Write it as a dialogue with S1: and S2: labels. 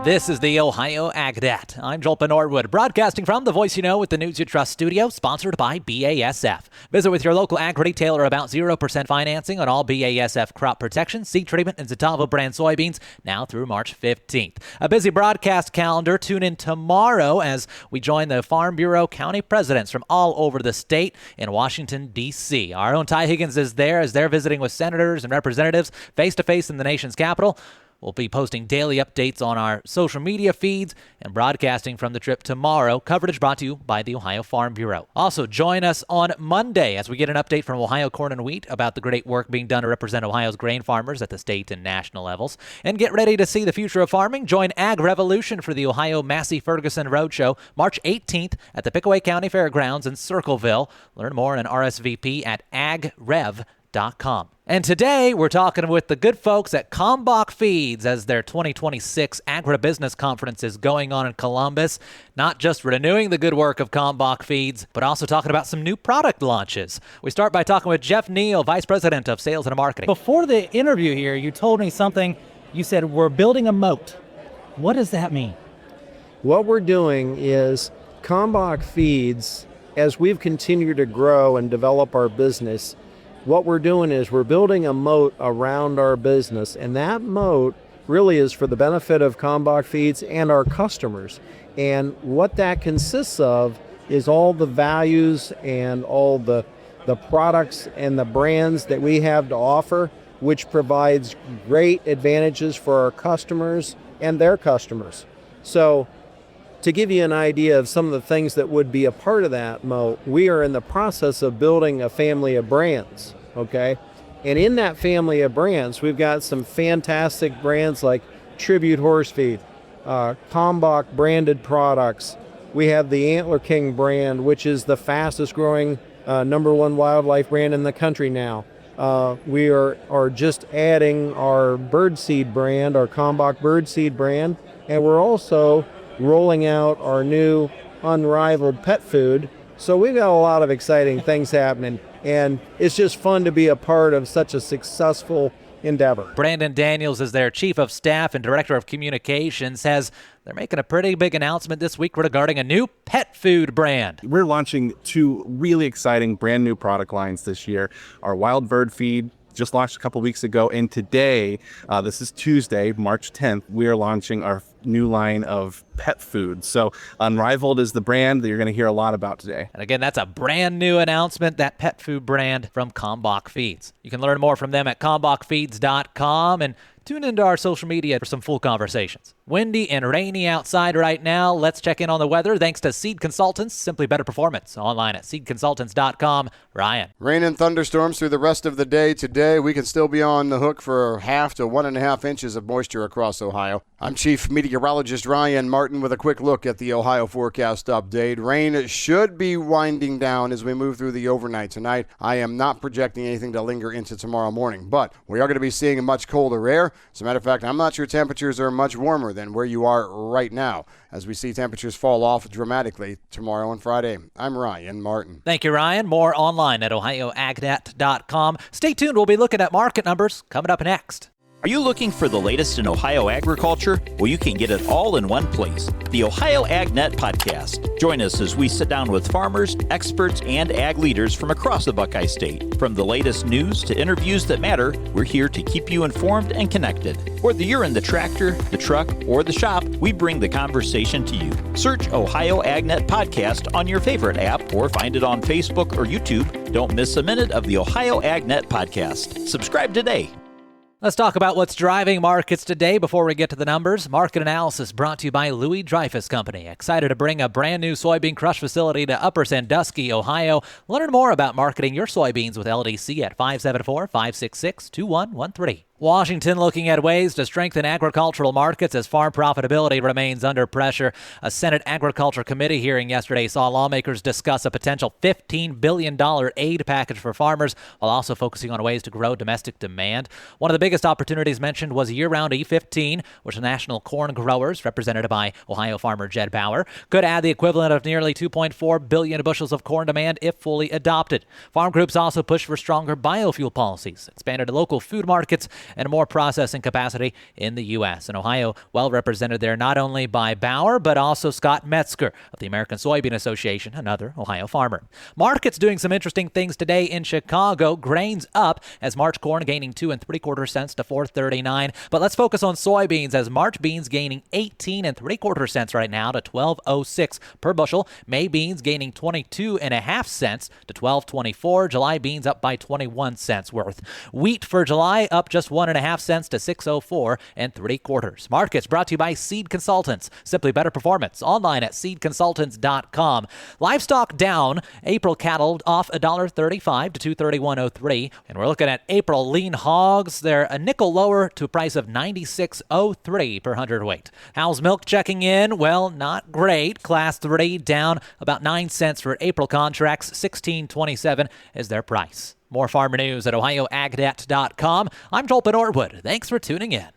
S1: This is the Ohio AgNet. I'm Joel Norwood, broadcasting from the Voice You Know with the News You Trust studio, sponsored by BASF. Visit with your local ag retailer about 0% financing on all BASF crop protection, seed treatment, and Zetavo brand soybeans now through March 15th. A busy broadcast calendar. Tune in tomorrow as we join the Farm Bureau county presidents from all over the state in Washington, D.C. Our own Ty Higgins is there as they're visiting with senators and representatives face-to-face in the nation's capital. We'll be posting daily updates on our social media feeds and broadcasting from the trip tomorrow. Coverage brought to you by the Ohio Farm Bureau. Also, join us on Monday as we get an update from Ohio Corn and Wheat about the great work being done to represent Ohio's grain farmers at the state and national levels. And get ready to see the future of farming. Join Ag Revolution for the Ohio Massey-Ferguson Roadshow March 18th at the Pickaway County Fairgrounds in Circleville. Learn more and RSVP at agrev.com. And today, we're talking with the good folks at Kalmbach Feeds as their 2026 Agribusiness Conference is going on in Columbus. Not just renewing the good work of Kalmbach Feeds, but also talking about some new product launches. We start by talking with Jeff Neal, Vice President of Sales and Marketing.
S2: Before the interview here, you told me something. You said, we're building a moat. What does that mean?
S3: What we're doing is Kalmbach Feeds, as we've continued to grow and develop our business, what we're doing is we're building a moat around our business, and that moat really is for the benefit of Kalmbach Feeds and our customers. And what that consists of is all the values and all the products and the brands that we have to offer, which provides great advantages for our customers and their customers. So to give you an idea of some of the things that would be a part of that moat, we are in the process of building a family of brands, okay? And in that family of brands, we've got some fantastic brands like Tribute Horse Feed, Kalmbach branded products. We have the Antler King brand, which is the fastest growing #1 wildlife brand in the country now. We are just adding our birdseed brand, our Kalmbach birdseed brand, and we're also rolling out our new unrivaled pet food. So we've got a lot of exciting things happening, and it's just fun to be a part of such a successful endeavor.
S1: Brandon Daniels is their Chief of Staff and Director of Communications, says they're making a pretty big announcement this week regarding a new pet food brand.
S4: We're launching 2 really exciting brand new product lines this year. Our wild bird feed just launched a couple weeks ago, and today, this is Tuesday, March 10th, we are launching our new line of pet food. So Unrivaled is the brand that you're going to hear a lot about today.
S1: And again, that's a brand new announcement, that pet food brand from Kalmbach Feeds. You can learn more from them at kalmbachfeeds.com and tune into our social media for some full conversations. Windy and rainy outside right now. Let's check in on the weather thanks to Seed Consultants, simply better performance. Online at seedconsultants.com. Ryan.
S5: Rain and thunderstorms through the rest of the day today. We can still be on the hook for 0.5 to 1.5 inches of moisture across Ohio. I'm Chief Meteorologist Ryan Martin with a quick look at the Ohio forecast update. Rain should be winding down as we move through the overnight tonight. I am not projecting anything to linger into tomorrow morning, but we are going to be seeing a much colder air. As a matter of fact, I'm not sure temperatures are much warmer than where you are right now as we see temperatures fall off dramatically tomorrow and Friday. I'm Ryan Martin.
S1: Thank you, Ryan. More online at ohioagnet.com. Stay tuned. We'll be looking at market numbers coming up next.
S6: Are you looking for the latest in Ohio agriculture? Well, you can get it all in one place, the Ohio AgNet podcast. Join us as we sit down with farmers, experts, and ag leaders from across the Buckeye State. From the latest news to interviews that matter, we're here to keep you informed and connected. Whether you're in the tractor, the truck, or the shop, we bring the conversation to you. Search Ohio AgNet podcast on your favorite app or find it on Facebook or YouTube. Don't miss a minute of the Ohio AgNet podcast. Subscribe today.
S1: Let's talk about what's driving markets today before we get to the numbers. Market analysis brought to you by Louis Dreyfus Company. Excited to bring a brand new soybean crush facility to Upper Sandusky, Ohio. Learn more about marketing your soybeans with LDC at 574-566-2113. Washington looking at ways to strengthen agricultural markets as farm profitability remains under pressure. A Senate Agriculture Committee hearing yesterday saw lawmakers discuss a potential $15 billion aid package for farmers while also focusing on ways to grow domestic demand. One of the biggest opportunities mentioned was year-round E15, which national corn growers, represented by Ohio farmer Jed Bauer, could add the equivalent of nearly 2.4 billion bushels of corn demand if fully adopted. Farm groups also pushed for stronger biofuel policies, expanded local food markets, and more processing capacity in the U.S. And Ohio well represented there not only by Bauer, but also Scott Metzger of the American Soybean Association, another Ohio farmer. Markets doing some interesting things today in Chicago. Grains up as March corn gaining 2 3/4 cents to $4.39. But let's focus on soybeans as March beans gaining 18 3/4 cents right now to $12.06 per bushel. May beans gaining 22.5 cents to $12.24. July beans up by 21 cents worth. Wheat for July up just 1.5 cents to $6.04 3/4. Markets brought to you by Seed Consultants. Simply better performance. Online at seedconsultants.com. Livestock down. April cattle off $1.35 to $231.03. And we're looking at April lean hogs. They're a nickel lower to a price of $96.03 per hundredweight. How's milk checking in? Well, not great. Class 3 down about 9 cents for April contracts. $16.27 is their price. More farmer news at ohioagnet.com. I'm Joel Norwood. Thanks for tuning in.